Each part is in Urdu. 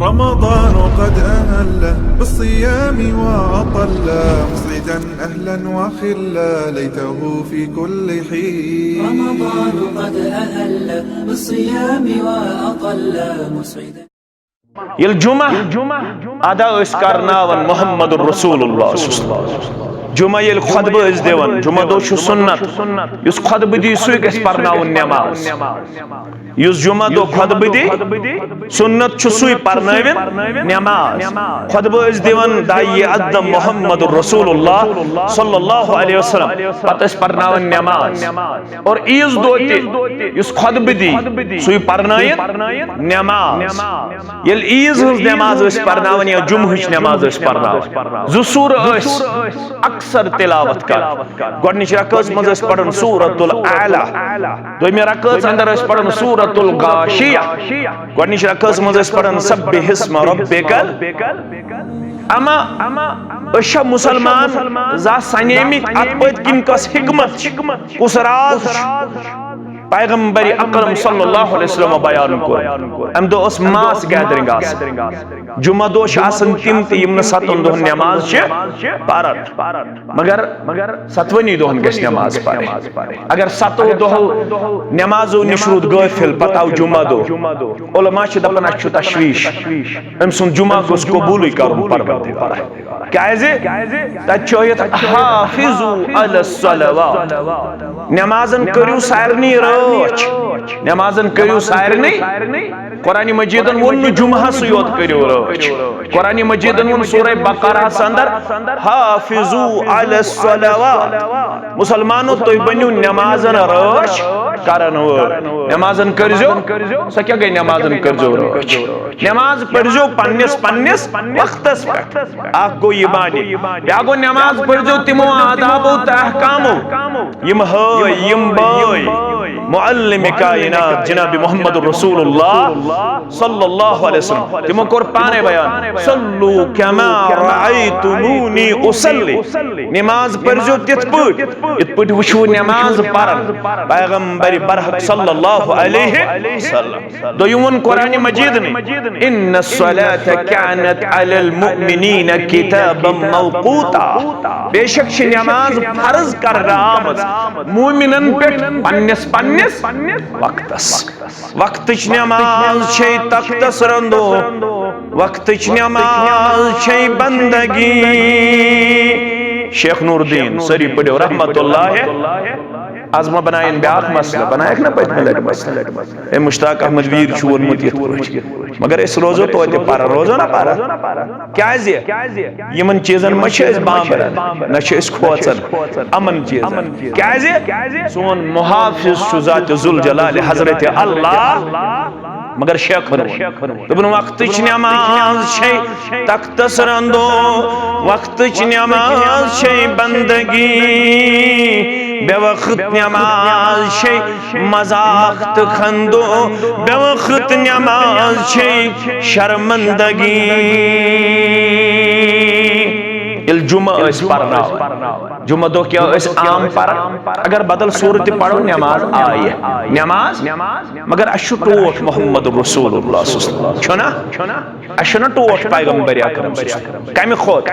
رمضان قد أهل بالصيام وأطل مصعدا أهلا وخلا ليته في كل حين. رمضان قد أهل بالصيام وأطل مصعدا. الجمعة أدا إسكارناون محمد رسول الله جمعة يل خطبة إز ديوان جمعة دو شو سنت يس خطبة دي سويك إس پرناون نماز يس جمعة دو خطبة دي سنت شو سوي پرناون نماز خطبة إز ديوان داي أدم محمد رسول الله صلى الله عليه وسلم پت إس پرناون نماز اور إز دوتي يس خطبة دي سوي پرناون نماز يل إز هز نماز إس پرناون يا جمعة نماز إس پرناون زسور إس اکثر تلاوت کر گۄڈنِچ رکعت منٛز ٲسۍ پران سورۃ الاعلى دویمہِ رکعت اندر ٲسۍ پران سورۃ الغاشیہ گۄڈنِچ رکعت منٛز ٲسۍ پران سبح اسم ربک اما أسۍ چھا مسلمان زا سنیمٕتۍ اتھ پٔتۍ کِنۍ کۄس حکمت کُس راز پیغمبر اکرم صلی اللہ علیہ وسلم بیان کوٚر امہِ دۄہ ٲس ماس گیدرنگ آسان جمعہ دۄہ چھِ آسان تِم تہِ یِم نہٕ 7 دۄہن نٮ۪ماز چھِ پران مگر 7 دۄہن گژھِ نٮ۪ماز پرٕنۍ اگر 7 دۄہو نٮ۪مازو نِش روٗد غٲفِل پتہٕ آو جمعہ دۄہ علما چھِ دپان اَسہِ چھُ تشویش أمۍ سُنٛد جمعہ گوٚژھ قبوٗلٕے کرُن پروردگار کیازِ تتہِ چھُ ٲیِتھ حافظوا علی الصلوات نٮ۪مازن کٔرِو سارنٕے رٲچھ نٮ۪مازن کٔرِو سارنٕے قرآن مجیدن ووٚن نہٕ جمعہسٕے یوت کٔرِو رٲچھ قرآن مجیدن ووٚن سورہ بقرہس اندر حافظوا علی الصلوات مسلمانو تُہۍ بٔنِو نٮ۪مازن رٲچھ کرن وٲلۍ نٮ۪مازن کٔرزیو سۄ کیٛاہ گٔے نٮ۪مازن کٔرزیو رٲچھ نٮ۪ماز پٔرزیو پننِس وقتس پٮ۪ٹھ اکھ گوٚو یہِ معنی بیٛاکھ گوٚو نٮ۪ماز پٔرزیو تِمو آدابو تہٕ احکامو یِم ہٲے یِم بٲے معلم کائنات جناب محمد رسول اللہ صلی اللہ علیہ وسلم تمو کوٚر پانے بیان صلو کما رأیتمونی اصلی نماز پٔرزیو تِتھ پٲٹھۍ یِتھ پٲٹھۍ وٕچھو نماز پران پیغمبر برحق صلی اللہ علیہ وسلم دوٚیِم ووٚن قرآن مجیدنٕے ان الصلاة كانت على المؤمنین کتابا موقوتا بے شک چھِ نماز فرض کرنہٕ آمٕژ مومنن پٮ۪ٹھ پننِس وقتس وقتٕچ نماز چھے تختس رندو وقتٕچ نماز چھے بندگی شیخ نور الدین سری پڑھو رحمت اللہ آز ما بنائن بیاکھ مسئلہ بنائک نا پتمہِ لٹہِ مسئلہ اے مشتاق احمد ویر چھُ ووٚنمُت یِتھ پٲٹھۍ مگر أسۍ روزو توتہِ پران روزو نا پران کیازِ یِمن چیٖزن ما چھِ أسۍ بامبران نہ چھِ أسۍ کھوژان امن چیٖزن کیازِ سون محافظ چھُ ذات ذوالجلال حضرت اللہ مگر شیخن دوٚپُن وقتٕچ نٮ۪ماز چھے تختس رندو وقتٕچ نٮ۪ماز چھے بندگی بے وقت نماز چھے مذاق تہٕ خندو بے وقت نماز چھے شرمندگی الجمعہ ٲسۍ پرناوان جمعہ دۄہ کیٛاہ ٲسۍ عام پران اگر بدل صورت پرو نماز آیہِ نماز مگر اَسہِ چھُ ٹوٹھ محمد رسول اللہ چھُنا اَسہِ چھُنا ٹوٹھ پیغمبر اکرم کمہِ کھۄت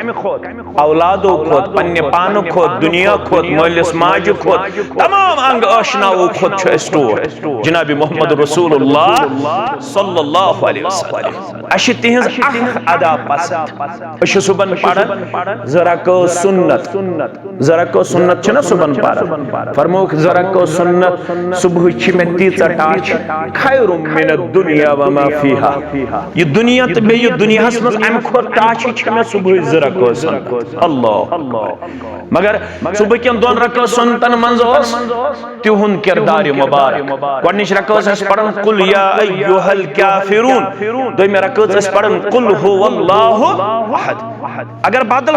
اولادو کھۄت پننہِ پانہٕ کھۄت دُنیا کھۄت مٲلِس ماجہِ کھۄت تمام انگ ٲشناوو کھۄت چھُ اَسہِ ٹوٹھ جناب محمد رسول اللہ صلی اللہ علیہ وسلم اَسہِ چھِ تِہنٛز اکھ ادا پسند أسۍ چھِ صبحن پران 2 رکعت سنت 2 رکعت سنت چھِنا صبحن پران فرمووُکھ 2 رکعت سنت صبحٕچ چھِ مےٚ تیٖژاہ ٹاچ خیر من الدنیا وما فیہا یہِ دُنیا تہٕ بیٚیہِ یہِ دُنیاہس منٛز امہِ کھۄتہٕ ٹاچی چھِ مےٚ صبحٕچ 2 رکعت سنت اللہ مگر صبحکٮ۪ن 2 رکعت سنتن منٛز اوس تِہُنٛد کِردار مُبارک گۄڈنِچ رکعت ٲسۍ پران قل یا ایُّہا الکافرون دوٚیمہِ رکعت ٲسۍ پران قل هو اللہ احد اگر بدل